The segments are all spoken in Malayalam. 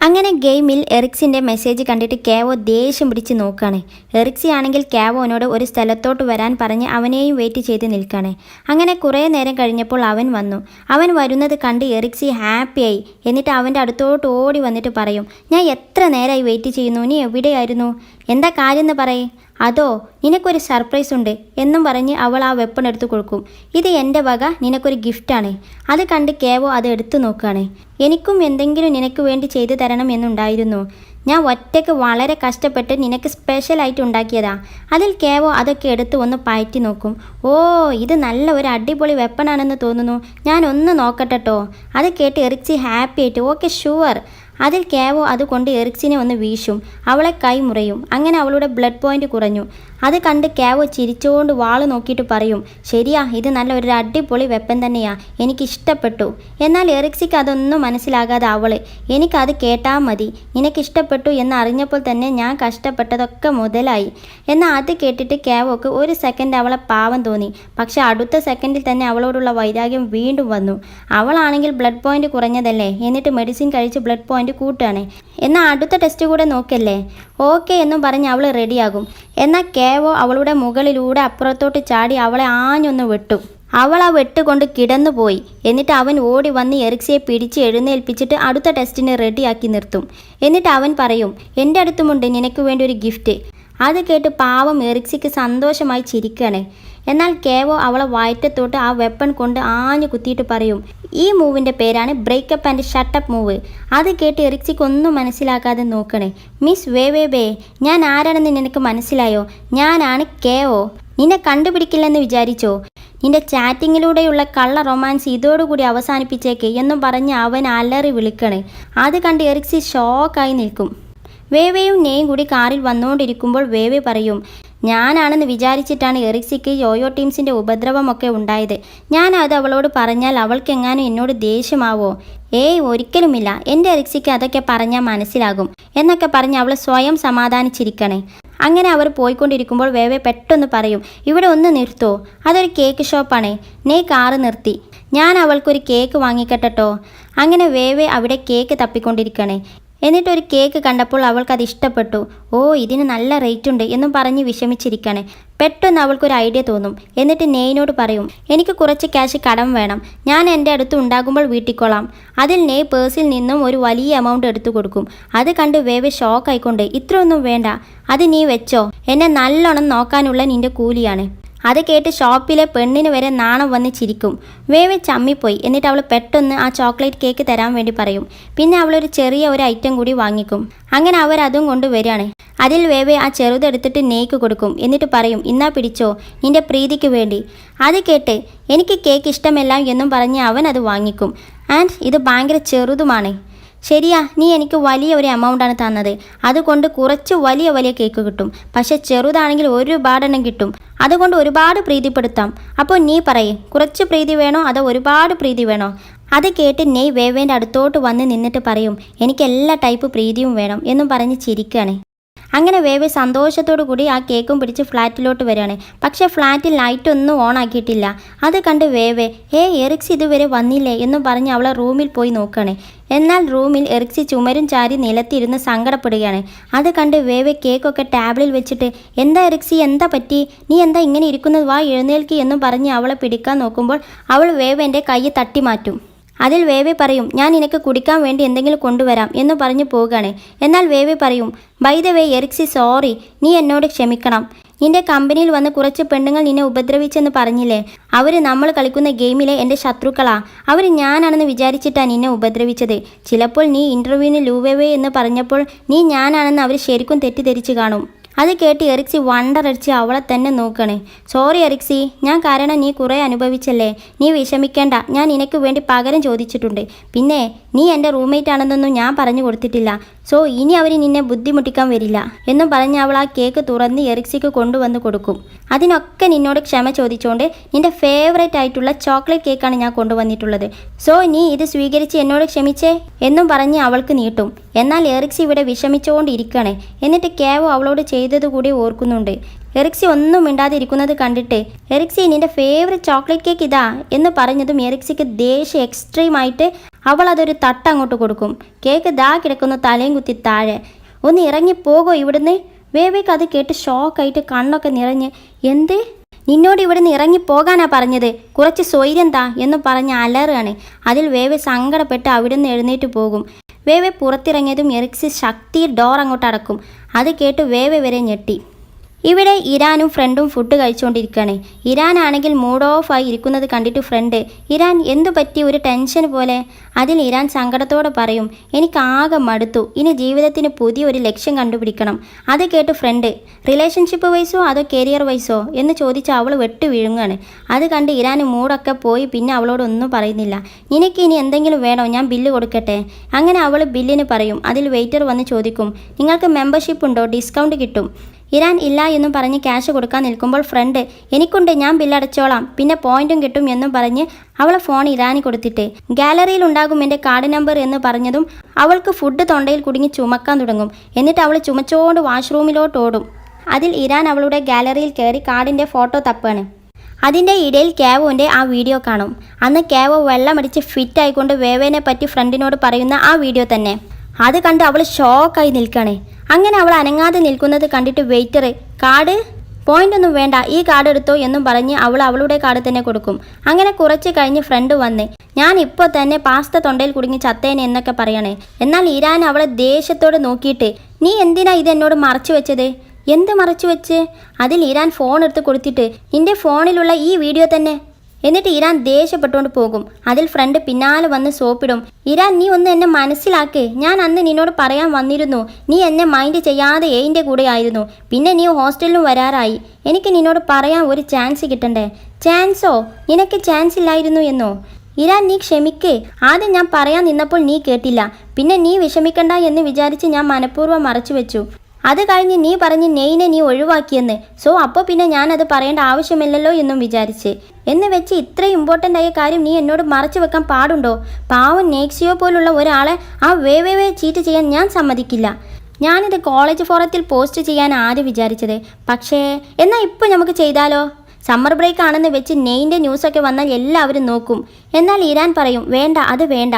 അങ്ങനെ ഗെയിമിൽ എറിക്സിൻ്റെ മെസ്സേജ് കണ്ടിട്ട് കേവോ ദേഷ്യം പിടിച്ച് നോക്കുകയാണ്. എറിക്സി ആണെങ്കിൽ കേവോനോട് ഒരു സ്ഥലത്തോട്ട് വരാൻ പറഞ്ഞ് അവനെയും വെയിറ്റ് ചെയ്ത് നിൽക്കുകയാണ്. അങ്ങനെ കുറേ നേരം കഴിഞ്ഞപ്പോൾ അവൻ വന്നു. അവൻ വരുന്നത് കണ്ട് എറിക്സി ഹാപ്പിയായി. എന്നിട്ട് അവൻ്റെ അടുത്തോട്ട് ഓടി വന്നിട്ട് പറയും, ഞാൻ എത്ര നേരമായി വെയിറ്റ് ചെയ്യുന്നു, നീ എവിടെയായിരുന്നു, എന്താ കാര്യം എന്ന് പറയേ. അതോ നിനക്കൊരു സർപ്രൈസ് ഉണ്ട് എന്നും പറഞ്ഞ് അവൾ ആ വെപ്പൺ എടുത്തു കൊടുക്കും. ഇത് എൻ്റെ വക നിനക്കൊരു ഗിഫ്റ്റാണ്. അത് കണ്ട് കേവോ അത് എടുത്തു നോക്കുകയാണ്. എനിക്കും എന്തെങ്കിലും നിനക്ക് വേണ്ടി ചെയ്തു തരണം എന്നുണ്ടായിരുന്നു. ഞാൻ ഒറ്റയ്ക്ക് വളരെ കഷ്ടപ്പെട്ട് നിനക്ക് സ്പെഷ്യലായിട്ട് ഉണ്ടാക്കിയതാ. അതിൽ കേവോ അതൊക്കെ എടുത്ത് ഒന്ന് പയറ്റി നോക്കും. ഓ, ഇത് നല്ല ഒരു അടിപൊളി വെപ്പണാണെന്ന് തോന്നുന്നു, ഞാൻ ഒന്ന് നോക്കട്ടെട്ടോ. അത് കേട്ട് എറിക്സി ഹാപ്പി ആയിട്ട് ഓക്കെ ഷുവർ. അതിൽ കേവോ അതുകൊണ്ട് എറിക്സിനെ ഒന്ന് വീശും. അവളെ കൈ മുറയും. അങ്ങനെ അവളുടെ ബ്ലഡ് പോയിന്റ് കുറഞ്ഞു. അത് കണ്ട് കേവോ ചിരിച്ചുകൊണ്ട് വാള് നോക്കിയിട്ട് പറയും, ശരിയാ, ഇത് നല്ല ഒരു അടിപൊളി വെപ്പൻ തന്നെയാ, എനിക്കിഷ്ടപ്പെട്ടു. എന്നാൽ എറിക്സിക്ക് അതൊന്നും മനസ്സിലാകാതെ അവള്, എനിക്കത് കേട്ടാൽ മതി, നിനക്കിഷ്ടപ്പെട്ടു എന്ന് അറിഞ്ഞപ്പോൾ തന്നെ ഞാൻ കഷ്ടപ്പെട്ടതൊക്കെ മുതലായി. എന്നാൽ അത് കേട്ടിട്ട് കേവോക്ക് ഒരു സെക്കൻഡ് അവളെ പാവം തോന്നി. പക്ഷെ അടുത്ത സെക്കൻഡിൽ തന്നെ അവളോടുള്ള വൈരാഗ്യം വീണ്ടും വന്നു. അവളാണെങ്കിൽ ബ്ലഡ് പോയിന്റ് കുറഞ്ഞതല്ലേ, എന്നിട്ട് മെഡിസിൻ കഴിച്ച് ബ്ലഡ് പോയിന്റ് കൂട്ടുകയാണ്. എന്നാൽ അടുത്ത ടെസ്റ്റ് കൂടെ നോക്കല്ലേ. ഓക്കെ എന്നും പറഞ്ഞ് അവൾ റെഡിയാകും. എന്നാൽ കേവോ അവളുടെ മുകളിലൂടെ അപ്പുറത്തോട്ട് ചാടി അവളെ ആഞ്ഞൊന്ന് വെട്ടും. അവൾ ആ വെട്ടുകൊണ്ട് കിടന്നുപോയി. എന്നിട്ട് അവൻ ഓടി വന്ന് എറിക്സിയെ പിടിച്ച് എഴുന്നേൽപ്പിച്ചിട്ട് അടുത്ത ടെസ്റ്റിന് റെഡിയാക്കി നിർത്തും. എന്നിട്ട് അവൻ പറയും, എൻ്റെ അടുത്തുമുണ്ട് നിനക്ക് വേണ്ടി ഒരു ഗിഫ്റ്റ്. അത് കേട്ട് പാവം എറിക്സിക്ക് സന്തോഷമായി ചിരിക്കുകയാണ്. എന്നാൽ കേവോ അവളെ വയറ്റത്തോട്ട് ആ വെപ്പൺ കൊണ്ട് ആഞ്ഞു കുത്തിയിട്ട് പറയും, ഈ മൂവിൻ്റെ പേരാണ് ബ്രേക്കപ്പ് ആൻഡ് ഷട്ടപ്പ് മൂവ്. അത് കേട്ട് എറിക്സിക്ക് ഒന്നും മനസ്സിലാക്കാതെ നോക്കണേ. മിസ് വേ, ഞാൻ ആരാണെന്ന് നിനക്ക് മനസ്സിലായോ? ഞാനാണ് കേവോ. നിന്നെ കണ്ടുപിടിക്കില്ലെന്ന് വിചാരിച്ചോ? നിന്റെ ചാറ്റിങ്ങിലൂടെയുള്ള കള്ള റൊമാൻസ് ഇതോടുകൂടി അവസാനിപ്പിച്ചേക്ക് എന്നും പറഞ്ഞ് അവൻ അലറി വിളിക്കണേ. അത് കണ്ട് എറിക്സി ഷോക്കായി നിൽക്കും. വേവയും നെയും കൂടി കാറിൽ വന്നുകൊണ്ടിരിക്കുമ്പോൾ വേവെ പറയും, ഞാനാണെന്ന് വിചാരിച്ചിട്ടാണ് എറിക്സിക്ക് യോയോ ടീംസിൻ്റെ ഉപദ്രവമൊക്കെ ഉണ്ടായത്. ഞാനത് അവളോട് പറഞ്ഞാൽ അവൾക്കെങ്ങാനും എന്നോട് ദേഷ്യമാവോ? ഏയ്, ഒരിക്കലുമില്ല, എൻ്റെ എറിക്സിക്ക് അതൊക്കെ പറഞ്ഞാൽ മനസ്സിലാകും എന്നൊക്കെ പറഞ്ഞ് അവൾ സ്വയം സമാധാനിച്ചിരിക്കണേ. അങ്ങനെ അവർ പോയിക്കൊണ്ടിരിക്കുമ്പോൾ വേവെ പെട്ടെന്ന് പറയും, ഇവിടെ ഒന്ന് നിർത്തോ, അതൊരു കേക്ക് ഷോപ്പാണേ. നെയ് കാറ് നിർത്തി, ഞാൻ അവൾക്കൊരു കേക്ക് വാങ്ങിക്കട്ടോ. അങ്ങനെ വേവെ അവിടെ കേക്ക് തപ്പിക്കൊണ്ടിരിക്കണേ. എന്നിട്ടൊരു കേക്ക് കണ്ടപ്പോൾ അവൾക്കത് ഇഷ്ടപ്പെട്ടു. ഓ, ഇതിന് നല്ല റേറ്റ് ഉണ്ട് എന്നും പറഞ്ഞ് വിഷമിച്ചിരിക്കണേ. പെട്ടെന്ന് അവൾക്കൊരു ഐഡിയ തോന്നും. എന്നിട്ട് നെയ്നോട് പറയും, എനിക്ക് കുറച്ച് ക്യാഷ് കടം വേണം, ഞാൻ എൻ്റെ അടുത്ത് ഉണ്ടാകുമ്പോൾ വീട്ടിക്കൊള്ളാം. അതിൽ നെയ് പേഴ്സിൽ നിന്നും ഒരു വലിയ എമൗണ്ട് എടുത്തു കൊടുക്കും. അത് കണ്ട് വേവെ ഷോക്കായിക്കൊണ്ട്, ഇത്രയൊന്നും വേണ്ട, അത് നീ വെച്ചോ, എന്നെ നല്ലോണം നോക്കാനുള്ള നിൻ്റെ കൂലിയാണ്. അത് കേട്ട് ഷോപ്പിലെ പെണ്ണിന് വരെ നാണം വന്ന് ചിരിക്കും. വേവെ ചമ്മിപ്പോയി. എന്നിട്ട് അവൾ പെട്ടെന്ന് ആ ചോക്ലേറ്റ് കേക്ക് തരാൻ വേണ്ടി പറയും. പിന്നെ അവളൊരു ചെറിയ ഒരു ഐറ്റം കൂടി വാങ്ങിക്കും. അങ്ങനെ അവരതും കൊണ്ട് വരികയാണ്. അതിൽ വേവെ ആ ചെറുതെടുത്തിട്ട് നെയ്ക്ക് കൊടുക്കും. എന്നിട്ട് പറയും, ഇന്നാ പിടിച്ചോ, നിന്റെ പ്രീതിക്ക് വേണ്ടി. അത് കേട്ട് എനിക്ക് കേക്ക് ഇഷ്ടമല്ല എന്നും പറഞ്ഞ് അവൻ അത് വാങ്ങിക്കും. ആൻഡ് ഇത് ഭയങ്കര ചെറുതുമാണ്. ശരിയാ, നീ എനിക്ക് വലിയ ഒരു എമൗണ്ടാണ് തന്നത്, അതുകൊണ്ട് കുറച്ച് വലിയ കേക്ക് കിട്ടും. പക്ഷെ ചെറുതാണെങ്കിൽ ഒരുപാടെണ്ണം കിട്ടും, അതുകൊണ്ട് ഒരുപാട് പ്രീതിപ്പെടുത്താം. അപ്പോൾ നീ പറയേ, കുറച്ച് പ്രീതി വേണോ അതോ ഒരുപാട് പ്രീതി വേണോ? അത് കേട്ട് നെയ് വേവേൻ്റെ അടുത്തോട്ട് വന്ന് നിന്നിട്ട് പറയും, എനിക്ക് എല്ലാ ടൈപ്പ് പ്രീതിയും വേണം എന്നും പറഞ്ഞ് ചിരിക്കുകയാണ്. അങ്ങനെ വേവെ സന്തോഷത്തോടു കൂടി ആ കേക്കും പിടിച്ച് ഫ്ലാറ്റിലോട്ട് വരികയാണ്. പക്ഷേ ഫ്ലാറ്റിൽ ലൈറ്റൊന്നും ഓൺ ആക്കിയിട്ടില്ല. അത് കണ്ട് വേവെ, എറിക്സി ഇതുവരെ വന്നില്ലേ എന്നും പറഞ്ഞ് അവളെ റൂമിൽ പോയി നോക്കുകയാണ്. എന്നാൽ റൂമിൽ എറിക്സി ചുമരും ചാരി നിലത്തിരുന്ന് സങ്കടപ്പെടുകയാണ്. അത് കണ്ട് വേവെ കേക്കൊക്കെ ടേബിളിൽ വെച്ചിട്ട്, എന്താ എറിക്സി, എന്താ പറ്റി, നീ എന്താ ഇങ്ങനെ ഇരിക്കുന്നത്, വാ എഴുന്നേൽക്കി എന്നും പറഞ്ഞ് അവളെ പിടിക്കാൻ നോക്കുമ്പോൾ അവൾ വേവേൻ്റെ കൈ തട്ടി മാറ്റും. അതിൽ വേവെ പറയും, ഞാൻ നിനക്ക് കുടിക്കാൻ വേണ്ടി എന്തെങ്കിലും കൊണ്ടുവരാം എന്ന് പറഞ്ഞു പോവുകയാണ്. എന്നാൽ വേവെ പറയും, ബൈ ദ വേ എറിക്സി, സോറി, നീ എന്നോട് ക്ഷമിക്കണം. നിന്റെ കമ്പനിയിൽ വന്ന് കുറച്ച് പെണ്ണുങ്ങൾ നിന്നെ ഉപദ്രവിച്ചെന്ന് പറഞ്ഞില്ലേ, അവർ നമ്മൾ കളിക്കുന്ന ഗെയിമിലെ എൻ്റെ ശത്രുക്കളാ. അവർ ഞാനാണെന്ന് വിചാരിച്ചിട്ടാണ് നിന്നെ ഉപദ്രവിച്ചത്. ചിലപ്പോൾ നീ ഇൻ്റർവ്യൂവിന് ലൂവേവേ എന്ന് പറഞ്ഞപ്പോൾ നീ ഞാനാണെന്ന് അവർ ശരിക്കും തെറ്റിദ്ധരിച്ച് കാണും. അത് കേട്ട് എറിക്സി വണ്ടറടിച്ച് അവളെ തന്നെ നോക്കണേ. സോറി എറിക്സി, ഞാൻ കാരണം നീ കുറേ അനുഭവിച്ചല്ലേ, നീ വിഷമിക്കേണ്ട, ഞാൻ നിനക്ക് വേണ്ടി പകരം ചോദിച്ചിട്ടുണ്ട്. പിന്നെ നീ എൻ്റെ റൂംമേറ്റ് ആണെന്നൊന്നും ഞാൻ പറഞ്ഞു കൊടുത്തിട്ടില്ല. സോ ഇനി അവർ നിന്നെ ബുദ്ധിമുട്ടിക്കാൻ വരില്ല എന്നും പറഞ്ഞ് അവൾ ആ കേക്ക് തുറന്ന് എറിക്സിക്ക് കൊണ്ടുവന്ന് കൊടുക്കും. അതിനൊക്കെ നിന്നോട് ക്ഷമ ചോദിച്ചുകൊണ്ട് നിൻ്റെ ഫേവറേറ്റ് ആയിട്ടുള്ള ചോക്ലേറ്റ് കേക്കാണ് ഞാൻ കൊണ്ടുവന്നിട്ടുള്ളത്. സോ നീ ഇത് സ്വീകരിച്ച് എന്നോട് ക്ഷമിച്ചേ എന്നും പറഞ്ഞ് അവൾക്ക് നീട്ടും. എന്നാൽ എറിക്സി ഇവിടെ വിഷമിച്ചുകൊണ്ടിരിക്കുകയാണ്. എന്നിട്ട് കേവോ അവളോട് ചെയ്തതുകൂടി ഓർക്കുന്നുണ്ട്. എറിക്സി ഒന്നും മിണ്ടാതിരിക്കുന്നത് കണ്ടിട്ട്, എറിക്സി നിൻ്റെ ഫേവറേറ്റ് ചോക്ലേറ്റ് കേക്ക് ഇതാ എന്ന് പറഞ്ഞതും എറിക്സിക്ക് ദേഷ്യം എക്സ്ട്രീമായിട്ട് അവൾ അതൊരു തട്ടങ്ങോട്ട് കൊടുക്കും. കേക്ക് ദാ കിടക്കുന്നു തലയും കുത്തി താഴെ. ഒന്ന് ഇറങ്ങിപ്പോകോ ഇവിടുന്ന്. വേവേക്ക് അത് കേട്ട് ഷോക്കായിട്ട് കണ്ണൊക്കെ നിറഞ്ഞ് എന്ത്, നിന്നോട് ഇവിടുന്ന് ഇറങ്ങിപ്പോകാനാ പറഞ്ഞത്, കുറച്ച് സ്വൈര്യം താ എന്ന് പറഞ്ഞ് അലറുകയാണ്. അതിൽ വേവെ സങ്കടപ്പെട്ട് അവിടുന്ന് എഴുന്നേറ്റ് പോകും. വേവെ പുറത്തിറങ്ങിയതും എറിക്സി ശക്തി ഡോർ അങ്ങോട്ട് അടക്കും. അത് കേട്ട് വേവെ വരെ ഞെട്ടി. ഇവിടെ ഇരാനും ഫ്രണ്ടും ഫുഡ് കഴിച്ചുകൊണ്ടിരിക്കുകയാണ്. ഇരാനാണെങ്കിൽ മൂഡ് ഓഫ് ആയി ഇരിക്കുന്നത് കണ്ടിട്ട് ഫ്രണ്ട്, ഇരാൻ എന്തു പറ്റി, ഒരു ടെൻഷൻ പോലെ. അതിൽ ഇരാൻ സങ്കടത്തോടെ പറയും, എനിക്കാകെ മടുത്തു, ഇനി ജീവിതത്തിന് പുതിയൊരു ലക്ഷ്യം കണ്ടുപിടിക്കണം. അത് കേട്ട് ഫ്രണ്ട്, റിലേഷൻഷിപ്പ് വൈസോ അതോ കരിയർ വൈസോ എന്ന് ചോദിച്ച് അവൾ വെട്ടു വീഴുകയാണ്. അത് കണ്ട് ഇരാന് മൂടൊക്കെ പോയി പിന്നെ അവളോടൊന്നും പറയുന്നില്ല. നിനക്ക് ഇനി എന്തെങ്കിലും വേണോ, ഞാൻ ബില്ല് കൊടുക്കട്ടെ. അങ്ങനെ അവൾ ബില്ലിന് പറയും. അതിൽ വെയിറ്റർ വന്ന് ചോദിക്കും, നിങ്ങൾക്ക് മെമ്പർഷിപ്പ് ഉണ്ടോ, ഡിസ്കൗണ്ട് കിട്ടും. ഇരാൻ ഇല്ല എന്നും പറഞ്ഞ് ക്യാഷ് കൊടുക്കാൻ നിൽക്കുമ്പോൾ ഫ്രണ്ട്, എനിക്കുണ്ട്, ഞാൻ ബില്ലടച്ചോളാം, പിന്നെ പോയിന്റും കിട്ടും എന്നും പറഞ്ഞ് അവളെ ഫോൺ ഇരാനി കൊടുത്തിട്ട് ഗാലറിയിൽ ഉണ്ടാകും എൻ്റെ കാർഡ് നമ്പർ എന്ന് പറഞ്ഞതും അവൾക്ക് ഫുഡ് തൊണ്ടയിൽ കുടുങ്ങി ചുമക്കാൻ തുടങ്ങും. എന്നിട്ട് അവൾ ചുമച്ചോണ്ട് വാഷ്റൂമിലോട്ട് ഓടും. അതിൽ ഇരാൻ അവളുടെ ഗാലറിയിൽ കയറി കാർഡിൻ്റെ ഫോട്ടോ തപ്പാണ്. അതിൻ്റെ ഇടയിൽ കേവോൻ്റെ ആ വീഡിയോ കാണും. അന്ന് കേവോ വെള്ളമടിച്ച് ഫിറ്റ് ആയിക്കൊണ്ട് വേവേനെ പറ്റി ഫ്രണ്ടിനോട് പറയുന്ന ആ വീഡിയോ തന്നെ. അത് കണ്ട് അവൾ ഷോക്കായി നിൽക്കുകയാണ്. അങ്ങനെ അവൾ അനങ്ങാതെ നിൽക്കുന്നത് കണ്ടിട്ട് വെയിറ്റർ, കാർഡ്, പോയിന്റ് ഒന്നും വേണ്ട, ഈ കാർഡ് എടുത്തോ എന്നും പറഞ്ഞ് അവൾ അവളുടെ കാർഡ് തന്നെ കൊടുക്കും. അങ്ങനെ കുറച്ച് കഴിഞ്ഞ് ഫ്രണ്ട് വന്ന്, ഞാൻ ഇപ്പോൾ തന്നെ പാസ്ത തൊണ്ടയിൽ കുടുങ്ങി ചത്തേനെ എന്നൊക്കെ പറയണേ. എന്നാൽ ഇരാൻ അവളെ ദേഷ്യത്തോടെ നോക്കിയിട്ട്, നീ എന്തിനാ ഇത് എന്നോട് മറച്ചു വെച്ചത്. എന്ത് മറച്ചു വെച്ച്? അതിൽ ഇരാൻ ഫോൺ എടുത്ത് കൊടുത്തിട്ട്, നിന്റെ ഫോണിലുള്ള ഈ വീഡിയോ തന്നെ. എന്നിട്ട് ഇരാൻ ദേഷ്യപ്പെട്ടുകൊണ്ട് പോകും. അതിൽ ഫ്രണ്ട് പിന്നാലെ വന്ന് സോപ്പിടും. ഇരാൻ, നീ ഒന്ന് എന്നെ മനസ്സിലാക്ക്, ഞാൻ അന്ന് നിന്നോട് പറയാൻ വന്നിരുന്നു, നീ എന്നെ മൈൻഡ് ചെയ്യാതെ എൻ്റെ കൂടെ ആയിരുന്നു, പിന്നെ നീ ഹോസ്റ്റലിലും വരാറായി, എനിക്ക് നിന്നോട് പറയാൻ ഒരു ചാൻസ് കിട്ടണ്ടേ. ചാൻസോ? നിനക്ക് ചാൻസ് ഇല്ലായിരുന്നു എന്നോ? ഇരാൻ, നീ ക്ഷമിക്ക്, ആദ്യം ഞാൻ പറയാൻ നിന്നപ്പോൾ നീ കേട്ടില്ല, പിന്നെ നീ വിഷമിക്കണ്ട എന്ന് വിചാരിച്ച് ഞാൻ മനഃപൂർവ്വം മറച്ചു വെച്ചു. അത് കഴിഞ്ഞ് നീ പറഞ്ഞ് നെയ്നെ നീ ഒഴിവാക്കിയെന്ന്, സോ അപ്പോൾ പിന്നെ ഞാനത് പറയേണ്ട ആവശ്യമില്ലല്ലോ എന്നും വിചാരിച്ച്. എന്ന് വെച്ച് ഇത്രയും ഇമ്പോർട്ടൻ്റ് ആയ കാര്യം നീ എന്നോട് മറച്ചു വെക്കാൻ പാടുണ്ടോ? പാവം നെക്സിയോ പോലുള്ള ഒരാളെ ആ വേവേ ചീറ്റ് ചെയ്യാൻ ഞാൻ സമ്മതിക്കില്ല. ഞാനിത് കോളേജ് ഫോറത്തിൽ പോസ്റ്റ് ചെയ്യാൻ ആദ്യം വിചാരിച്ചത്, പക്ഷേ എന്നാൽ ഇപ്പോൾ നമുക്ക് ചെയ്താലോ? സമ്മർ ബ്രേക്ക് ആണെന്ന് വെച്ച് നെയ്ൻ്റെ ന്യൂസൊക്കെ വന്നാൽ എല്ലാവരും നോക്കും. എന്നാൽ ഇരാൻ പറയും, വേണ്ട, അത് വേണ്ട,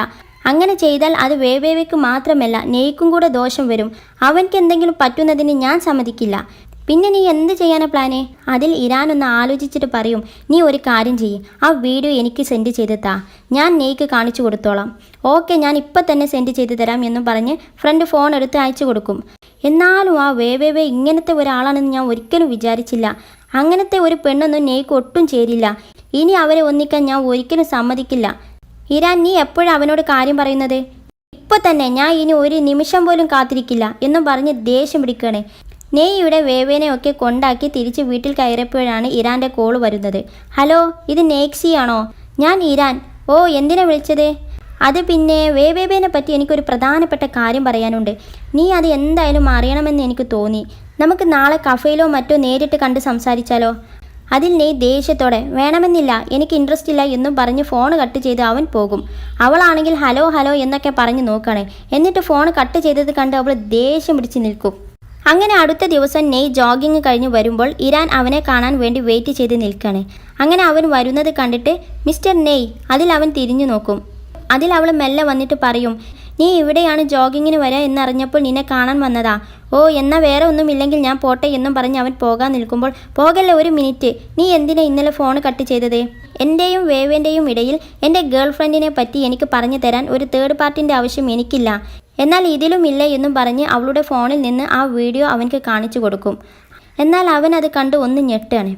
അങ്ങനെ ചെയ്താൽ അത് വേവേവയ്ക്ക് മാത്രമല്ല നെയ്ക്കും കൂടെ ദോഷം വരും, അവൻക്ക് എന്തെങ്കിലും പറ്റുന്നതിന് ഞാൻ സമ്മതിക്കില്ല. പിന്നെ നീ എന്ത് ചെയ്യാനാ പ്ലാന്? അതിൽ ഇരാൻ ഒന്ന് ആലോചിച്ചിട്ട് പറയും, നീ ഒരു കാര്യം ചെയ്യ്, ആ വീഡിയോ എനിക്ക് സെൻഡ് ചെയ്ത് താ, ഞാൻ നെയ്ക്ക് കാണിച്ചു കൊടുത്തോളാം. ഓക്കെ, ഞാൻ ഇപ്പം തന്നെ സെൻഡ് ചെയ്ത് തരാം എന്നും പറഞ്ഞ് ഫ്രണ്ട് ഫോൺ എടുത്ത് അയച്ചു കൊടുക്കും. എന്നാലും ആ വേവേ ഇങ്ങനത്തെ ഒരാളാണെന്ന് ഞാൻ ഒരിക്കലും വിചാരിച്ചില്ല. അങ്ങനത്തെ ഒരു പെണ്ണൊന്നും നെയ്ക്ക് ഒട്ടും ചേരില്ല. ഇനി അവരെ ഒന്നിക്കാൻ ഞാൻ ഒരിക്കലും സമ്മതിക്കില്ല. ഇരാൻ, നീ എപ്പോഴും അവനോട് കാര്യം പറയുന്നത്? ഇപ്പോൾ തന്നെ, ഞാൻ ഇനി ഒരു നിമിഷം പോലും കാത്തിരിക്കില്ല എന്നും പറഞ്ഞ് ദേഷ്യം പിടിക്കുകയാണ്. നെയ്യുടെ വേവേനെ ഒക്കെ കൊണ്ടാക്കി തിരിച്ച് വീട്ടിൽ കയറിയപ്പോഴാണ് ഇരാൻ്റെ കോള് വരുന്നത്. ഹലോ, ഇത് നെക്സി ആണോ? ഞാൻ ഇരാൻ. ഓ, എന്തിനാ വിളിച്ചത്? അത് പിന്നെ വേവേനെ പറ്റി എനിക്കൊരു പ്രധാനപ്പെട്ട കാര്യം പറയാനുണ്ട്. നീ അത് എന്തായാലും അറിയണമെന്ന് എനിക്ക് തോന്നി. നമുക്ക് നാളെ കഫേയിലോ മറ്റോ നേരിട്ട് കണ്ട് സംസാരിച്ചാലോ? അതിൽ നെയ് ദേഷ്യത്തോടെ, വേണമെന്നില്ല, എനിക്ക് ഇൻട്രസ്റ്റ് ഇല്ല എന്നും പറഞ്ഞ് ഫോൺ കട്ട് ചെയ്ത് അവൻ പോകും. അവളാണെങ്കിൽ ഹലോ ഹലോ എന്നൊക്കെ പറഞ്ഞ് നോക്കുകയാണ്. എന്നിട്ട് ഫോൺ കട്ട് ചെയ്തത് കണ്ട് അവൾ ദേഷ്യം പിടിച്ച് നിൽക്കും. അങ്ങനെ അടുത്ത ദിവസം നെയ് ജോഗിങ് കഴിഞ്ഞ് വരുമ്പോൾ ഇരാൻ അവനെ കാണാൻ വേണ്ടി വെയിറ്റ് ചെയ്ത് നിൽക്കുകയാണ്. അങ്ങനെ അവൻ വരുന്നത് കണ്ടിട്ട്, മിസ്റ്റർ നെയ്, അതിൽ അവൻ തിരിഞ്ഞു നോക്കും. അതിൽ അവൾ മെല്ലെ വന്നിട്ട് പറയും, നീ ഇവിടെയാണ് ജോഗിങ്ങിന് വരിക എന്നറിഞ്ഞപ്പോൾ നിന്നെ കാണാൻ വന്നതാ. ഓ, എന്നാൽ വേറെ ഒന്നുമില്ലെങ്കിൽ ഞാൻ പോട്ടെ എന്നും പറഞ്ഞ് അവൻ പോകാൻ നിൽക്കുമ്പോൾ, പോകല്ലേ, ഒരു മിനിറ്റ്, നീ എന്തിനാ ഇന്നലെ ഫോൺ കട്ട് ചെയ്തത്? എൻ്റെയും വേവേൻ്റെയും ഇടയിൽ എൻ്റെ ഗേൾ ഫ്രണ്ടിനെ പറ്റി എനിക്ക് പറഞ്ഞു തരാൻ ഒരു തേർഡ് പാർട്ടിൻ്റെ ആവശ്യം എനിക്കില്ല. എന്നാൽ ഇതിലും ഇല്ല എന്നും പറഞ്ഞ് അവളുടെ ഫോണിൽ നിന്ന് ആ വീഡിയോ അവൻക്ക് കാണിച്ചു കൊടുക്കും. എന്നാൽ അവൻ അത് കണ്ട് ഒന്ന് ഞെട്ടാണ്.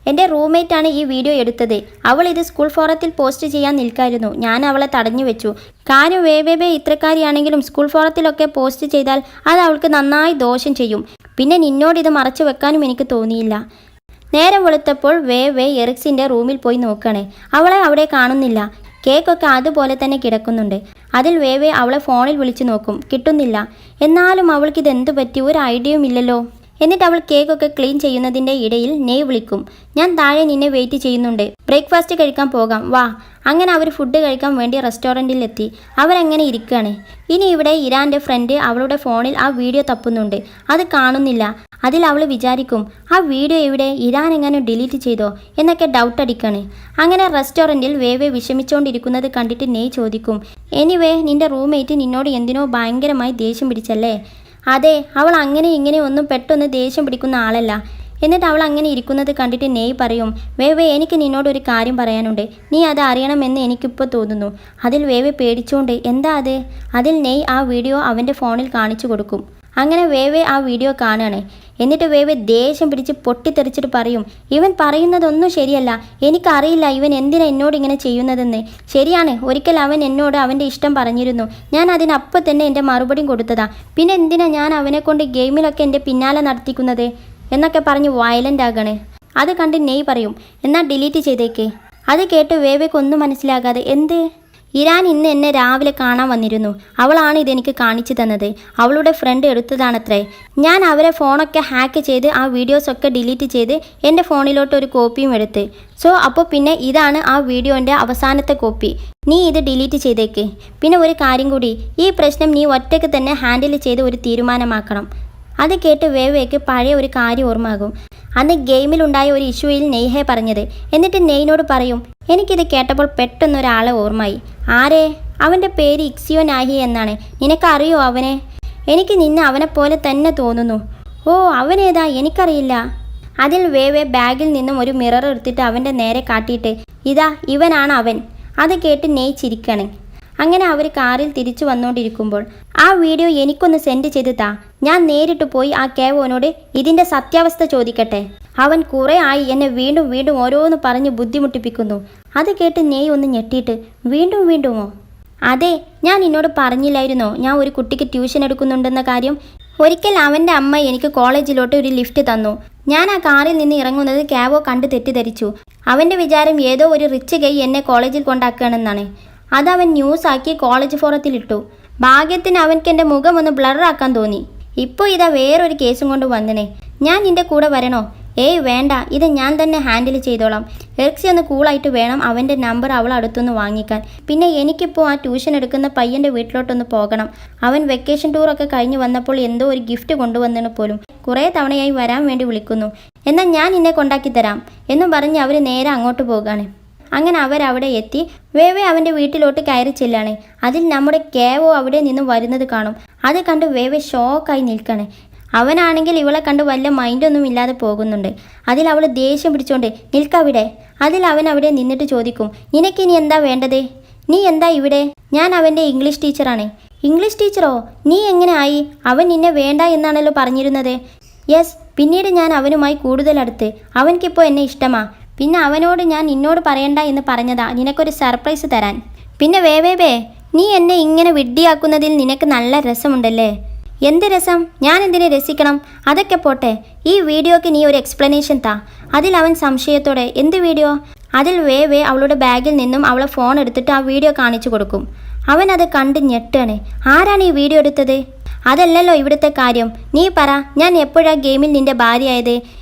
എൻ്റെ റൂംമേറ്റാണ് ഈ വീഡിയോ എടുത്തത്. അവൾ ഇത് സ്കൂൾ ഫോറത്തിൽ പോസ്റ്റ് ചെയ്യാൻ നിൽക്കായിരുന്നു. ഞാൻ അവളെ തടഞ്ഞു വെച്ചു. കാര്യം വേവേ ഇത്രക്കാരിയാണെങ്കിലും സ്കൂൾ ഫോറത്തിലൊക്കെ പോസ്റ്റ് ചെയ്താൽ അത് അവൾക്ക് നന്നായി ദോഷം ചെയ്യും. പിന്നെ നിന്നോടിത് മറച്ചു വെക്കാനും എനിക്ക് തോന്നിയില്ല. നേരം വെളുത്തപ്പോൾ വേവേ എറിക്സിൻ്റെ റൂമിൽ പോയി നോക്കണേ. അവളെ അവിടെ കാണുന്നില്ല. കേക്കൊക്കെ അതുപോലെ തന്നെ കിടക്കുന്നുണ്ട്. അതിൽ വേവേ അവളെ ഫോണിൽ വിളിച്ചു നോക്കും, കിട്ടുന്നില്ല. എന്നാലും അവൾക്കിത് എന്തു പറ്റി, ഒരു ഐഡിയയും ഇല്ലല്ലോ. എന്നിട്ട് അവൾ കേക്കൊക്കെ ക്ലീൻ ചെയ്യുന്നതിൻ്റെ ഇടയിൽ നെയ് വിളിക്കും. ഞാൻ താഴെ നിന്നെ വെയിറ്റ് ചെയ്യുന്നുണ്ട്, ബ്രേക്ക്ഫാസ്റ്റ് കഴിക്കാൻ പോകാം വാ. അങ്ങനെ അവർ ഫുഡ് കഴിക്കാൻ വേണ്ടി റെസ്റ്റോറൻറ്റിലെത്തി. അവരങ്ങനെ ഇരിക്കുകയാണ്. ഇനി ഇവിടെ ഇരാൻ്റെ ഫ്രണ്ട് അവളുടെ ഫോണിൽ ആ വീഡിയോ തപ്പുന്നുണ്ട്. അത് കാണുന്നില്ല. അതിൽ അവൾ വിചാരിക്കും, ആ വീഡിയോ എവിടെ, ഇരാൻ എങ്ങനെ ഡിലീറ്റ് ചെയ്തോ എന്നൊക്കെ ഡൗട്ട് അടിക്കാണ്. അങ്ങനെ റെസ്റ്റോറൻറ്റിൽ വേവെ വിഷമിച്ചുകൊണ്ടിരിക്കുന്നത് കണ്ടിട്ട് നെയ് ചോദിക്കും, എനിവേ നിൻ്റെ റൂംമേറ്റ് നിന്നോട് എന്തിനോ ഭയങ്കരമായി ദേഷ്യം പിടിച്ചല്ലേ? അതെ, അവൾ അങ്ങനെ ഇങ്ങനെ ഒന്നും പെട്ടെന്ന് ദേഷ്യം പിടിക്കുന്ന ആളല്ല. എന്നിട്ട് അവൾ അങ്ങനെ ഇരിക്കുന്നത് കണ്ടിട്ട് നെയ് പറയും, വേവേ എനിക്ക് നിന്നോടൊരു കാര്യം പറയാനുണ്ട്, നീ അത് അറിയണമെന്ന് എനിക്കിപ്പോൾ തോന്നുന്നു. അതിൽ വേവെ പേടിച്ചുകൊണ്ട് എന്താ അത്? അതിൽ നെയ് ആ വീഡിയോ അവൻ്റെ ഫോണിൽ കാണിച്ചു കൊടുക്കും. അങ്ങനെ വേവെ ആ വീഡിയോ കാണുകയാണ്. എന്നിട്ട് വേവെ ദേഷ്യം പിടിച്ച് പൊട്ടിത്തെറിച്ചിട്ട് പറയും, ഇവൻ പറയുന്നതൊന്നും ശരിയല്ല, എനിക്കറിയില്ല ഇവൻ എന്തിനാ എന്നോട് ഇങ്ങനെ ചെയ്യുന്നതെന്ന്. ശരിയാണ്, ഒരിക്കൽ അവൻ എന്നോട് അവൻ്റെ ഇഷ്ടം പറഞ്ഞിരുന്നു, ഞാൻ അതിനപ്പം തന്നെ എൻ്റെ മറുപടിയും കൊടുത്തതാ. പിന്നെ എന്തിനാ ഞാൻ അവനെ കൊണ്ട് ഗെയിമിലൊക്കെ എൻ്റെ പിന്നാലെ നടത്തിക്കുന്നത് എന്നൊക്കെ പറഞ്ഞ് വയലൻ്റ് ആകണേ. അത് കണ്ട് നെയ് പറയും, എന്നാൽ ഡിലീറ്റ് ചെയ്തേക്ക്. അത് കേട്ട് വേവയ്ക്കൊന്നും മനസ്സിലാകാതെ, എന്ത്? ഇരാൻ ഇന്ന് എന്നെ രാവിലെ കാണാൻ വന്നിരുന്നു, അവളാണ് ഇതെനിക്ക് കാണിച്ചു തന്നത്, അവളുടെ ഫ്രണ്ട് എടുത്തതാണത്രേ. ഞാൻ അവരെ ഫോണൊക്കെ ഹാക്ക് ചെയ്ത് ആ വീഡിയോസൊക്കെ ഡിലീറ്റ് ചെയ്ത് എൻ്റെ ഫോണിലോട്ട് ഒരു കോപ്പിയും എടുത്ത്. അപ്പോൾ പിന്നെ ഇതാണ് ആ വീഡിയോൻ്റെ അവസാനത്തെ കോപ്പി, നീ ഇത് ഡിലീറ്റ് ചെയ്തേക്ക്. പിന്നെ ഒരു കാര്യം കൂടി, ഈ പ്രശ്നം നീ ഒറ്റയ്ക്ക് തന്നെ ഹാൻഡിൽ ചെയ്ത് ഒരു തീരുമാനമാക്കണം. അത് കേട്ട് വേവയ്ക്ക് പഴയ ഒരു കാര്യം ഓർമ്മയാകും. അന്ന് ഗെയിമിലുണ്ടായ ഒരു ഇഷ്യൂയിൽ നെയ്ഹെ പറഞ്ഞത്. എന്നിട്ട് നെയ്നോട് പറയും, എനിക്കിത് കേട്ടപ്പോൾ പെട്ടെന്നൊരാളെ ഓർമ്മയായി. ആരെ? അവൻ്റെ പേര് ഇക്സിയോ നാഹി എന്നാണ്. നിനക്കറിയോ അവനെ? എനിക്ക് നിന്നെ അവനെപ്പോലെ തന്നെ തോന്നുന്നു. ഓ, അവനേതാ? എനിക്കറിയില്ല. അതിൽ വേവെ ബാഗിൽ നിന്നും ഒരു മിറർ എടുത്തിട്ട് അവൻ്റെ നേരെ കാട്ടിയിട്ട്, ഇതാ ഇവനാണ് അവൻ. അത് കേട്ട് നെയ് ചിരിക്കണേ. അങ്ങനെ അവർ കാറിൽ തിരിച്ചു വന്നുകൊണ്ടിരിക്കുമ്പോൾ, ആ വീഡിയോ എനിക്കൊന്ന് സെൻഡ് ചെയ്ത് താ, ഞാൻ നേരിട്ട് പോയി ആ കേവോനോട് ഇതിൻ്റെ സത്യാവസ്ഥ ചോദിക്കട്ടെ. അവൻ കുറേ ആയി എന്നെ വീണ്ടും വീണ്ടും ഓരോന്ന് പറഞ്ഞ് ബുദ്ധിമുട്ടിപ്പിക്കുന്നു. അത് കേട്ട് നെയ് ഒന്ന് ഞെട്ടിയിട്ട്, വീണ്ടും വീണ്ടുമോ? അതെ, ഞാൻ നിന്നോട് പറഞ്ഞില്ലായിരുന്നോ ഞാൻ ഒരു കുട്ടിക്ക് ട്യൂഷൻ എടുക്കുന്നുണ്ടെന്ന കാര്യം? ഒരിക്കൽ അവൻ്റെ അമ്മ എനിക്ക് കോളേജിലോട്ട് ഒരു ലിഫ്റ്റ് തന്നു. ഞാൻ ആ കാറിൽ നിന്ന് ഇറങ്ങുന്നത് കേവോ കണ്ട് തെറ്റിദ്ധരിച്ചു. അവൻ്റെ വിചാരം ഏതോ ഒരു റിച്ച് ഗൈ എന്നെ കോളേജിൽ കൊണ്ടാക്കുകയാണെന്നാണ്. അതവൻ ന്യൂസാക്കി കോളേജ് ഫോറത്തിലിട്ടു. ഭാഗ്യത്തിന് അവൻക്ക് എൻ്റെ മുഖം ഒന്ന് ബ്ലറാക്കാൻ തോന്നി. ഇപ്പോൾ ഇതാ വേറൊരു കേസും കൊണ്ട് വന്നനെ. ഞാൻ നിൻ്റെ കൂടെ വരണോ? ഏയ് വേണ്ട, ഇത് ഞാൻ തന്നെ ഹാൻഡിൽ ചെയ്തോളാം. എറിക്സി ഒന്ന് കൂളായിട്ട് വേണം അവൻ്റെ നമ്പർ അവൾ അടുത്തൊന്ന് വാങ്ങിക്കാൻ. പിന്നെ എനിക്കിപ്പോൾ ആ ട്യൂഷൻ എടുക്കുന്ന പയ്യൻ്റെ വീട്ടിലോട്ടൊന്ന് പോകണം. അവൻ വെക്കേഷൻ ടൂറൊക്കെ കഴിഞ്ഞ് വന്നപ്പോൾ എന്തോ ഒരു ഗിഫ്റ്റ് കൊണ്ടുവന്നതിന് പോലും കുറേ തവണയായി വരാൻ വേണ്ടി വിളിക്കുന്നു. എന്നാൽ ഞാൻ നിന്നെ കൊണ്ടാക്കി തരാം എന്നും പറഞ്ഞ് അവർ നേരെ അങ്ങോട്ട് പോകുകയാണ്. അങ്ങനെ അവരവിടെ എത്തി. വേവെ അവൻ്റെ വീട്ടിലോട്ട് കയറി ചെല്ലാണ്. അതിൽ നമ്മുടെ കേവോ അവിടെ നിന്ന് വരുന്നത് കാണും. അത് കണ്ട് വേവെ ഷോക്കായി നിൽക്കണേ. അവനാണെങ്കിൽ ഇവളെ കണ്ട് വല്ല മൈൻഡൊന്നും ഇല്ലാതെ പോകുന്നുണ്ട്. അതിൽ അവൾ ദേഷ്യം പിടിച്ചോണ്ട് നിൽക്കവിടെ. അതിൽ അവൻ അവിടെ നിന്നിട്ട് ചോദിക്കും, നിനക്കിനി എന്താ വേണ്ടത്? നീ എന്താ ഇവിടെ? ഞാൻ അവൻ്റെ ഇംഗ്ലീഷ് ടീച്ചറാണ്. ഇംഗ്ലീഷ് ടീച്ചറോ? നീ എങ്ങനെ ആയി? അവൻ നിന്നെ വേണ്ട എന്നാണല്ലോ പറഞ്ഞിരുന്നത്. യെസ്, പിന്നീട് ഞാൻ അവനുമായി കൂടുതൽ അടുത്ത്. അവൻക്കിപ്പോൾ എന്നെ ഇഷ്ടമാ. പിന്നെ അവനോട് ഞാൻ നിന്നോട് പറയണ്ട എന്ന് പറഞ്ഞതാ നിനക്കൊരു സർപ്രൈസ് തരാൻ. പിന്നെ വേവേ, നീ എന്നെ ഇങ്ങനെ വിഡ്ഢിയാക്കുന്നതിൽ നിനക്ക് നല്ല രസമുണ്ടല്ലേ? എന്ത് രസം? ഞാൻ എന്തിനെ രസിക്കണം? അതൊക്കെ പോട്ടെ, ഈ വീഡിയോക്ക് നീ ഒരു എക്സ്പ്ലനേഷൻ താ. അതിൽ അവൻ സംശയത്തോടെ, എന്ത് വീഡിയോ? അതിൽ വേവെ അവളുടെ ബാഗിൽ നിന്നും അവളെ ഫോൺ എടുത്തിട്ട് ആ വീഡിയോ കാണിച്ചു കൊടുക്കും. അവൻ അത് കണ്ട് ഞെട്ടാണ്. ആരാണ് ഈ വീഡിയോ എടുത്തത്? അതല്ലല്ലോ ഇവിടുത്തെ കാര്യം. നീ പറ, ഞാൻ എപ്പോഴാ ഗെയിമിൽ നിന്റെ ഭാര്യയായത്?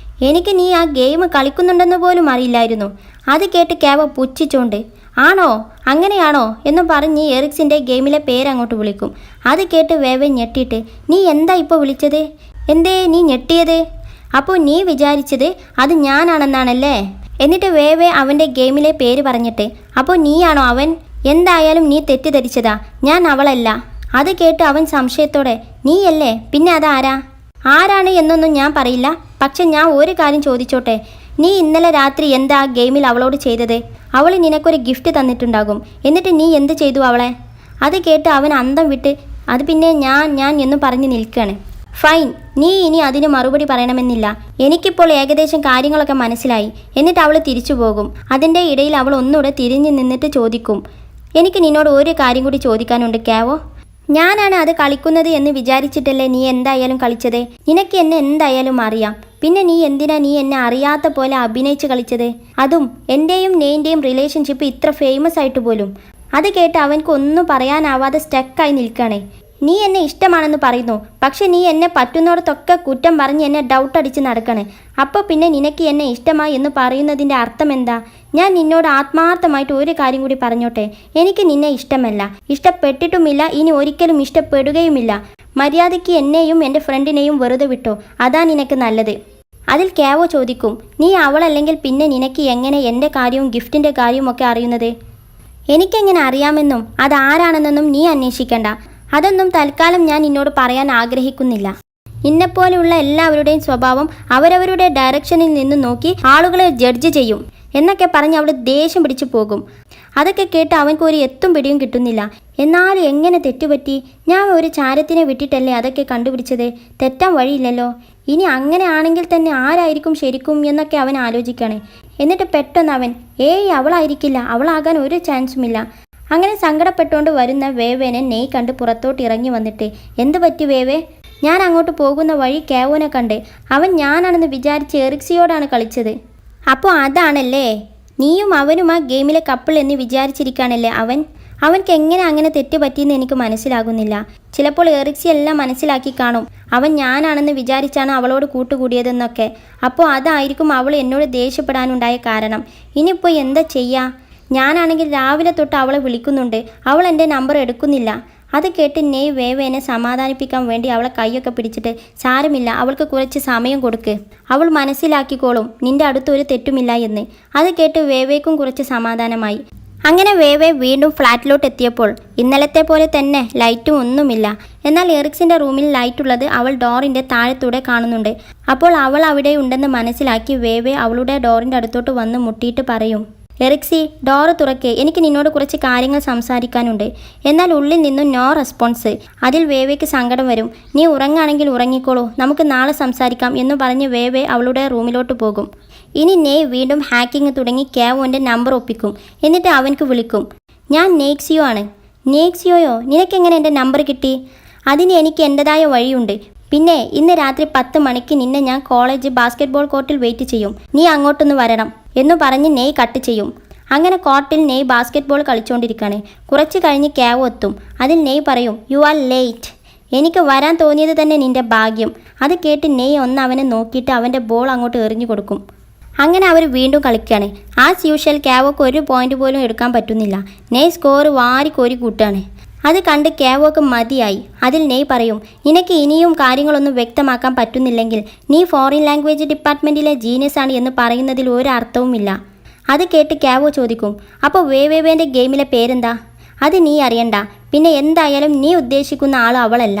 എനിക്ക് നീ ആ ഗെയിം കളിക്കുന്നുണ്ടെന്ന് പോലും അറിയില്ലായിരുന്നു. അത് കേട്ട് കേവോ പുച്ഛിച്ചോണ്ട്, ആണോ അങ്ങനെയാണോ എന്നും പറഞ്ഞ് എറിക്സിൻ്റെ ഗെയിമിലെ പേരങ്ങോട്ട് വിളിക്കും. അത് കേട്ട് വേവെ ഞെട്ടിയിട്ട്, നീ എന്താ ഇപ്പോൾ വിളിച്ചത്? എന്തേ നീ ഞെട്ടിയത്? അപ്പോൾ നീ വിചാരിച്ചത് അത് ഞാനാണെന്നാണല്ലേ? എന്നിട്ട് വേവെ അവൻ്റെ ഗെയിമിലെ പേര് പറഞ്ഞിട്ട്, അപ്പോൾ നീയാണോ അവൻ? എന്തായാലും നീ തെറ്റിദ്ധരിച്ചതാ, ഞാൻ അവളല്ല. അത് കേട്ട് അവൻ സംശയത്തോടെ, നീയല്ലേ? പിന്നെ അതാരാ? ആരാണ് എന്നൊന്നും ഞാൻ പറയില്ല. പക്ഷെ ഞാൻ ഒരു കാര്യം ചോദിച്ചോട്ടെ, നീ ഇന്നലെ രാത്രി എന്താ ഗെയിമിൽ അവളോട് ചെയ്തത്? അവൾ നിനക്കൊരു ഗിഫ്റ്റ് തന്നിട്ടുണ്ടാകും. എന്നിട്ട് നീ എന്ത് ചെയ്തു അവളെ? അത് കേട്ട് അവൻ അന്തം വിട്ട്, അത് പിന്നെ ഞാൻ എന്നും പറഞ്ഞ് നിൽക്കുകയാണ്. ഫൈൻ, നീ ഇനി അതിന് മറുപടി പറയണമെന്നില്ല. എനിക്കിപ്പോൾ ഏകദേശം കാര്യങ്ങളൊക്കെ മനസ്സിലായി. എന്നിട്ട് അവൾ തിരിച്ചു പോകും. അതിൻ്റെ ഇടയിൽ അവൾ ഒന്നുകൂടെ തിരിഞ്ഞു നിന്നിട്ട് ചോദിക്കും, എനിക്ക് നിന്നോട് ഒരു കാര്യം കൂടി ചോദിക്കാനുണ്ട് കേവോ. ഞാനാണ് അത് കളിക്കുന്നത് എന്ന് വിചാരിച്ചിട്ടല്ലേ നീ എന്തായാലും കളിച്ചത്? നിനക്ക് എന്നെ എന്തായാലും അറിയാം. പിന്നെ നീ എന്തിനാ നീ എന്നെ അറിയാത്ത പോലെ അഭിനയിച്ച് കളിച്ചത്? അതും എൻ്റെയും നെയ്ൻ്റെയും റിലേഷൻഷിപ്പ് ഇത്ര ഫേമസ് ആയിട്ട് പോലും. അത് കേട്ട് അവൻക്ക് ഒന്നും പറയാനാവാതെ സ്റ്റക്കായി നിൽക്കണേ. നീ എന്നെ ഇഷ്ടമാണെന്ന് പറയുന്നു, പക്ഷെ നീ എന്നെ പറ്റുന്നിടത്തൊക്കെ കുറ്റം പറഞ്ഞ് എന്നെ ഡൗട്ട് അടിച്ച് നടക്കണേ. അപ്പോൾ പിന്നെ നിനക്ക് എന്നെ ഇഷ്ടമായി എന്ന് പറയുന്നതിൻ്റെ അർത്ഥം എന്താ? ഞാൻ നിന്നോട് ആത്മാർത്ഥമായിട്ട് ഒരു കാര്യം കൂടി പറഞ്ഞോട്ടെ, എനിക്ക് നിന്നെ ഇഷ്ടമല്ല, ഇഷ്ടപ്പെട്ടിട്ടുമില്ല, ഇനി ഒരിക്കലും ഇഷ്ടപ്പെടുകയുമില്ല. മര്യാദയ്ക്ക് എന്നെയും എൻ്റെ ഫ്രണ്ടിനെയും വെറുതെ വിട്ടോ, അതാ നിനക്ക് നല്ലത്. അതിൽ ക്യാവോ ചോദിക്കും, നീ അവളല്ലെങ്കിൽ പിന്നെ നിനക്ക് എങ്ങനെ എൻ്റെ കാര്യവും ഗിഫ്റ്റിൻ്റെ കാര്യവും ഒക്കെ അറിയുന്നത്? എനിക്കെങ്ങനെ അറിയാമെന്നും അതാരാണെന്നൊന്നും നീ അന്വേഷിക്കണ്ട. അതൊന്നും തൽക്കാലം ഞാൻ നിന്നോട് പറയാൻ ആഗ്രഹിക്കുന്നില്ല. നിന്നെപ്പോലെയുള്ള എല്ലാവരുടെയും സ്വഭാവം അവരവരുടെ ഡയറക്ഷനിൽ നിന്ന് നോക്കി ആളുകളെ ജഡ്ജ് ചെയ്യും എന്നൊക്കെ പറഞ്ഞ് അവൾ ദേഷ്യം പിടിച്ചു പോകും. അതൊക്കെ കേട്ട് അവൻക്ക് ഒരു എത്തും പിടിയും കിട്ടുന്നില്ല. എന്നാലും എങ്ങനെ തെറ്റുപറ്റി? ഞാൻ ഒരു ചാരത്തിനെ വിട്ടിട്ടല്ലേ അതൊക്കെ കണ്ടുപിടിച്ചത്, തെറ്റാൻ വഴിയില്ലല്ലോ. ഇനി അങ്ങനെ ആണെങ്കിൽ തന്നെ ആരായിരിക്കും ശരിക്കും എന്നൊക്കെ അവൻ ആലോചിക്കണേ. എന്നിട്ട് പെട്ടെന്ന് അവൻ, അവളായിരിക്കില്ല, അവളാകാൻ ഒരു ചാൻസുമില്ല. അങ്ങനെ സങ്കടപ്പെട്ടുകൊണ്ട് വരുന്ന വേവേനെ നെയ് കണ്ട് പുറത്തോട്ട് ഇറങ്ങി വന്നിട്ട്, എന്ത് പറ്റി വേവേ? ഞാൻ അങ്ങോട്ട് പോകുന്ന വഴി ക്യാവോനെ കണ്ട്, അവൻ ഞാനാണെന്ന് വിചാരിച്ച് എറിക്സിയോടാണ് കളിച്ചത്. അപ്പോൾ അതാണല്ലേ, നീയും അവനും ആ ഗെയിമിലെ കപ്പിൾ എന്ന് വിചാരിച്ചിരിക്കുകയാണല്ലേ അവൻക്ക് എങ്ങനെ അങ്ങനെ തെറ്റ് പറ്റിയെന്ന് എനിക്ക് മനസ്സിലാകുന്നില്ല. ചിലപ്പോൾ എറിക്സി എല്ലാം മനസ്സിലാക്കി കാണും, അവൻ ഞാനാണെന്ന് വിചാരിച്ചാണ് അവളോട് കൂട്ടുകൂടിയതെന്നൊക്കെ. അപ്പോൾ അതായിരിക്കും അവൾ എന്നോട് ദേഷ്യപ്പെടാനുണ്ടായ കാരണം. ഇനിയിപ്പോൾ എന്താ ചെയ്യുക? ഞാനാണെങ്കിൽ രാവിലെ തൊട്ട് അവളെ വിളിക്കുന്നുണ്ട്, അവൾ എൻ്റെ നമ്പർ എടുക്കുന്നില്ല. അത് കേട്ട് നെയ് വേവേനെ സമാധാനിപ്പിക്കാൻ വേണ്ടി അവളെ കൈയൊക്കെ പിടിച്ചിട്ട്, സാരമില്ല, അവൾക്ക് കുറച്ച് സമയം കൊടുക്ക്, അവൾ മനസ്സിലാക്കിക്കോളും, നിന്റെ അടുത്തൊരു തെറ്റുമില്ല എന്ന്. അത് കേട്ട് വേവേക്കും കുറച്ച് സമാധാനമായി. അങ്ങനെ വേവേ വീണ്ടും ഫ്ലാറ്റിലോട്ട് എത്തിയപ്പോൾ ഇന്നലത്തെ പോലെ തന്നെ ലൈറ്റും ഒന്നുമില്ല. എന്നാൽ എറിക്സിൻ്റെ റൂമിൽ ലൈറ്റുള്ളത് അവൾ ഡോറിൻ്റെ താഴത്തൂടെ കാണുന്നുണ്ട്. അപ്പോൾ അവൾ അവിടെ ഉണ്ടെന്ന് മനസ്സിലാക്കി വേവേ അവളുടെ ഡോറിൻ്റെ അടുത്തോട്ട് വന്ന് മുട്ടിയിട്ട് പറയും, എറിക്സി, ഡോറ് തുറക്കേ, എനിക്ക് നിന്നോട് കുറച്ച് കാര്യങ്ങൾ സംസാരിക്കാനുണ്ട്. എന്നാൽ ഉള്ളിൽ നിന്നും നോ റെസ്പോൺസ്. അതിൽ വേവേക്ക് സങ്കടം വരും. നീ ഉറങ്ങാണെങ്കിൽ ഉറങ്ങിക്കോളൂ, നമുക്ക് നാളെ സംസാരിക്കാം എന്ന് പറഞ്ഞ് വേവേ അവളുടെ റൂമിലോട്ട് പോകും. ഇനി നെയ് വീണ്ടും ഹാക്കിങ് തുടങ്ങി ക്യാവോൻ്റെ നമ്പർ ഒപ്പിക്കും. എന്നിട്ട് അവൻക്ക് വിളിക്കും, ഞാൻ നെയ്ക്സിയോ ആണ്. നെയ്ക്സിയോയോ, നിനക്കെങ്ങനെ എൻ്റെ നമ്പർ കിട്ടി? അതിന് എനിക്ക് എൻ്റെതായ വഴിയുണ്ട്. പിന്നെ ഇന്ന് രാത്രി 10 മണിക്ക് നിന്നെ ഞാൻ കോളേജ് ബാസ്കറ്റ്ബോൾ കോർട്ടിൽ വെയിറ്റ് ചെയ്യും, നീ അങ്ങോട്ടൊന്ന് വരണം എന്ന് പറഞ്ഞ് നെയ് കട്ട് ചെയ്യും. അങ്ങനെ കോർട്ടിൽ നെയ് ബാസ്കറ്റ്ബോൾ കളിച്ചുകൊണ്ടിരിക്കുകയാണ്. കുറച്ച് കഴിഞ്ഞ് ക്യാവോ എത്തും. അതിൽ നെയ് പറയും, യു ആർ ലേറ്റ്. എനിക്ക് വരാൻ തോന്നിയത് തന്നെ നിൻ്റെ ഭാഗ്യം. അത് കേട്ട് നെയ് ഒന്ന് അവനെ നോക്കിയിട്ട് അവൻ്റെ ബോൾ അങ്ങോട്ട് എറിഞ്ഞു കൊടുക്കും. അങ്ങനെ അവർ വീണ്ടും കളിക്കുകയാണ്. ആസ് യൂഷ്വൽ ക്യാവോക്ക് ഒരു പോയിന്റ് പോലും എടുക്കാൻ പറ്റുന്നില്ല. നെയ് സ്കോർ വാരിക്കോരി കൂട്ടാണ്. അത് കണ്ട് ക്യാവോക്ക് മതിയായി. അതിൽ നെയ് പറയും, നിനക്ക് ഇനിയും കാര്യങ്ങളൊന്നും വ്യക്തമാക്കാൻ പറ്റുന്നില്ലെങ്കിൽ നീ ഫോറിൻ ലാംഗ്വേജ് ഡിപ്പാർട്ട്മെൻറ്റിലെ ജീനിയസ് ആണ് എന്ന് പറയുന്നതിൽ ഒരർത്ഥവുമില്ല. അത് കേട്ട് ക്യാവോ ചോദിക്കും, അപ്പോൾ വേവേവേൻ്റെ ഗെയിമിലെ പേരെന്താ? അത് നീ അറിയണ്ട. പിന്നെ എന്തായാലും നീ ഉദ്ദേശിക്കുന്ന ആൾ അവളല്ല.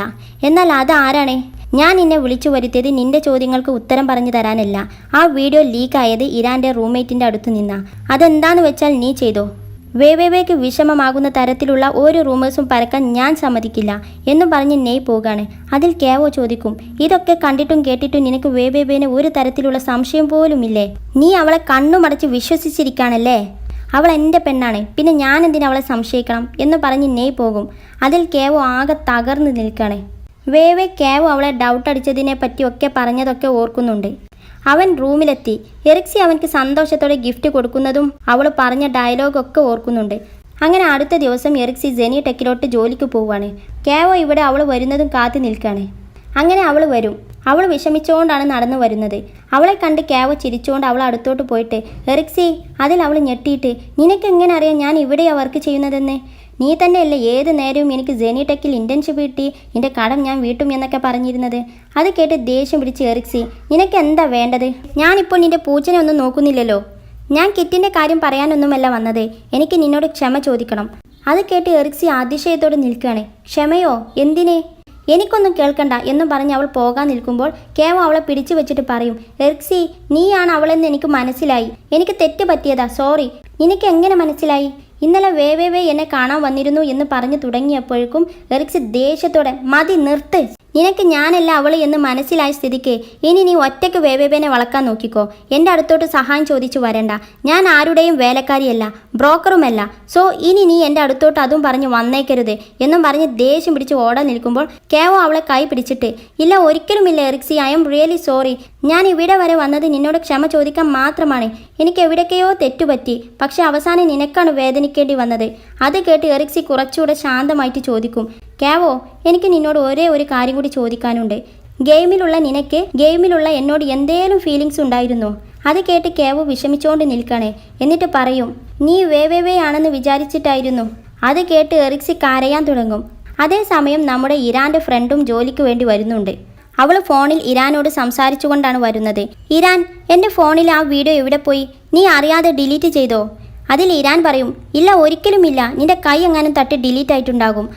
എന്നാൽ അത് ആരാണ്? ഞാൻ നിന്നെ വിളിച്ചു വരുത്തിയത് നിന്റെ ചോദ്യങ്ങൾക്ക് ഉത്തരം പറഞ്ഞു തരാനല്ല. ആ വീഡിയോ ലീക്കായത് ഇരാൻ്റെ റൂംമേറ്റിൻ്റെ അടുത്ത് നിന്നാ. അതെന്താന്ന് വെച്ചാൽ നീ ചെയ്തോ. വേവേവേക്ക് വിഷമമാകുന്ന തരത്തിലുള്ള ഒരു റൂമേഴ്സും പരക്കാൻ ഞാൻ സമ്മതിക്കില്ല എന്നും പറഞ്ഞ് നെയ് പോകാണ്. അതിൽ ക്യാവോ ചോദിക്കും, ഇതൊക്കെ കണ്ടിട്ടും കേട്ടിട്ടും നിനക്ക് വേവേവേനെ ഒരു തരത്തിലുള്ള സംശയം പോലുമില്ലേ? നീ അവളെ കണ്ണുമടച്ച് വിശ്വസിച്ചിരിക്കുകയാണല്ലേ? അവൾ എൻ്റെ പെണ്ണാണ്, പിന്നെ ഞാൻ എന്തിനാ അവളെ സംശയിക്കണം എന്ന് പറഞ്ഞ് നെയ് പോകും. അതിൽ ക്യാവോ ആകെ തകർന്ന് നിൽക്കുകയാണ്. വേവേ ക്യാവോ അവളെ ഡൗട്ട് അടിച്ചതിനെ പറ്റിയൊക്കെ പറഞ്ഞതൊക്കെ ഓർക്കുന്നുണ്ട്. അവൻ റൂമിലെത്തി. എറിക്സി അവൻക്ക് സന്തോഷത്തോടെ ഗിഫ്റ്റ് കൊടുക്കുന്നതും അവൾ പറഞ്ഞ ഡയലോഗൊക്കെ ഓർക്കുന്നുണ്ട്. അങ്ങനെ അടുത്ത ദിവസം എറിക്സി ജെനി ടെക്കിലോട്ട് ജോലിക്ക് പോവുകയാണ്. ക്യാവോ ഇവിടെ അവൾ വരുന്നതും കാത്തു നിൽക്കുകയാണ്. അങ്ങനെ അവൾ വരും. അവൾ വിഷമിച്ചുകൊണ്ടാണ് നടന്നു വരുന്നത്. അവളെ കണ്ട് ക്യാവോ ചിരിച്ചുകൊണ്ട് അവൾ അടുത്തോട്ട് പോയിട്ട്, എറിക്സി. അതിൽ അവൾ ഞെട്ടിയിട്ട്, നിനക്ക് എങ്ങനെ അറിയാം ഞാൻ ഇവിടെയാണ് വർക്ക് ചെയ്യുന്നതെന്ന്? നീ തന്നെയല്ലേ ഏത് നേരവും എനിക്ക് ജെനി ടെക്കിൽ ഇൻറ്റേൺഷിപ്പ് കിട്ടി, നിൻ്റെ കടം ഞാൻ വീട്ടും എന്നൊക്കെ പറഞ്ഞിരുന്നത്. അത് കേട്ട് ദേഷ്യം പിടിച്ച് എറിക്സി, നിനക്ക് എന്താ വേണ്ടത്? ഞാനിപ്പോൾ നിൻ്റെ പൂച്ചനെ ഒന്നും നോക്കുന്നില്ലല്ലോ. ഞാൻ കിറ്റിൻ്റെ കാര്യം പറയാനൊന്നുമല്ല വന്നത്, എനിക്ക് നിന്നോട് ക്ഷമ ചോദിക്കണം. അത് കേട്ട് എറിക്സി അതിശയത്തോടെ നിൽക്കുകയാണ്. ക്ഷമയോ? എന്തിനെ? എനിക്കൊന്നും കേൾക്കണ്ട എന്നും പറഞ്ഞ് അവൾ പോകാൻ നിൽക്കുമ്പോൾ ക്യാവോ അവളെ പിടിച്ചു വെച്ചിട്ട് പറയും, എറിക്സി, നീയാണ് അവളെന്ന് എനിക്ക് മനസ്സിലായി. എനിക്ക് തെറ്റ് പറ്റിയതാ, സോറി. നിനക്ക് എങ്ങനെ മനസ്സിലായി? ഇന്നലെ വേവേവേ എന്നെ കാണാൻ വന്നിരുന്നു എന്ന് പറഞ്ഞു തുടങ്ങിയപ്പോഴേക്കും എറിക്സി ദേഷ്യത്തോടെ, മതി, നിർത്ത്. നിനക്ക് ഞാനല്ല അവൾ എന്ന് മനസ്സിലായ സ്ഥിതിക്ക് ഇനി നീ ഒറ്റയ്ക്ക് വേവേവേനെ വളക്കാൻ നോക്കിക്കോ. എൻ്റെ അടുത്തോട്ട് സഹായം ചോദിച്ചു വരണ്ട. ഞാൻ ആരുടെയും വേലക്കാരിയല്ല, ബ്രോക്കറുമല്ല. സോ ഇനി നീ എൻ്റെ അടുത്തോട്ട് അതും പറഞ്ഞ് വന്നേക്കരുത് എന്നും പറഞ്ഞ് ദേഷ്യം പിടിച്ച് ഓടാൻ നിൽക്കുമ്പോൾ ക്യാവോ അവളെ കൈ പിടിച്ചിട്ട്, ഇല്ല, ഒരിക്കലുമില്ല എറിക്സി, ഐ എം റിയലി സോറി. ഞാൻ ഇവിടെ വരെ വന്നത് നിന്നോട് ക്ഷമ ചോദിക്കാൻ മാത്രമാണ്. എനിക്ക് എവിടേക്കെയോ തെറ്റുപറ്റി, പക്ഷെ അവസാനം നിനക്കാണ് വേദനിക്കേണ്ടി വന്നത്. അത് കേട്ട് എറിക്സി കുറച്ചുകൂടെ ശാന്തമായിട്ട് ചോദിക്കും, കാവോ എനിക്ക് നിന്നോട് ഒരേ ഒരു കാര്യം കൂടി ചോദിക്കാനുണ്ട്. ഗെയിമിലുള്ള നിനക്ക് ഗെയിമിലുള്ള എന്നോട് എന്തേലും ഫീലിങ്സ് ഉണ്ടായിരുന്നോ? അത് കേട്ട് കാവോ വിഷമിച്ചുകൊണ്ട് നിൽക്കണേ. എന്നിട്ട് പറയും, നീ വേ ആണെന്ന് വിചാരിച്ചിട്ടായിരുന്നു. അത് കേട്ട് എറിക്സി കരയാൻ തുടങ്ങും. അതേസമയം നമ്മുടെ ഇരാൻ്റെ ഫ്രണ്ടും ജോലിക്ക് വേണ്ടി വരുന്നുണ്ട്. അവൾ ഫോണിൽ ഇരാനോട് സംസാരിച്ചുകൊണ്ടാണ് വരുന്നത്. ഇരാൻ, എൻ്റെ ഫോണിൽ ആ വീഡിയോ എവിടെ പോയി? നീ അറിയാതെ ഡിലീറ്റ് ചെയ്തോ? അതിൽ ഇരാൻ പറയും, ഇല്ല ഒരിക്കലുമില്ല, നിന്റെ കൈ എങ്ങാനും തട്ടി ഡിലീറ്റ് ആയിട്ടുണ്ടാകും.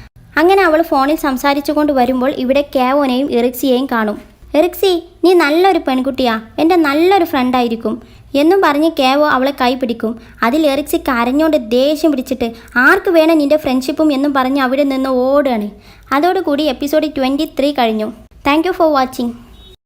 അങ്ങനെ അവൾ ഫോണിൽ സംസാരിച്ചു കൊണ്ട് വരുമ്പോൾ ഇവിടെ കാവോനെയും എറിക്സിയെയും കാണും. എറിക്സി, നീ നല്ലൊരു പെൺകുട്ടിയാ, എൻ്റെ നല്ലൊരു ഫ്രണ്ടായിരിക്കും എന്നും പറഞ്ഞ് കാവോ അവളെ കൈ പിടിക്കും. അതിൽ എറിക്സി കരഞ്ഞോണ്ട് ദേഷ്യം പിടിച്ചിട്ട് ആർക്ക് വേണം നിൻ്റെ ഫ്രണ്ട്ഷിപ്പും എന്നും പറഞ്ഞ് അവിടെ നിന്ന് ഓടുകയാണ്. അതോടുകൂടി എപ്പിസോഡ് 23 കഴിഞ്ഞു. Thank you for watching.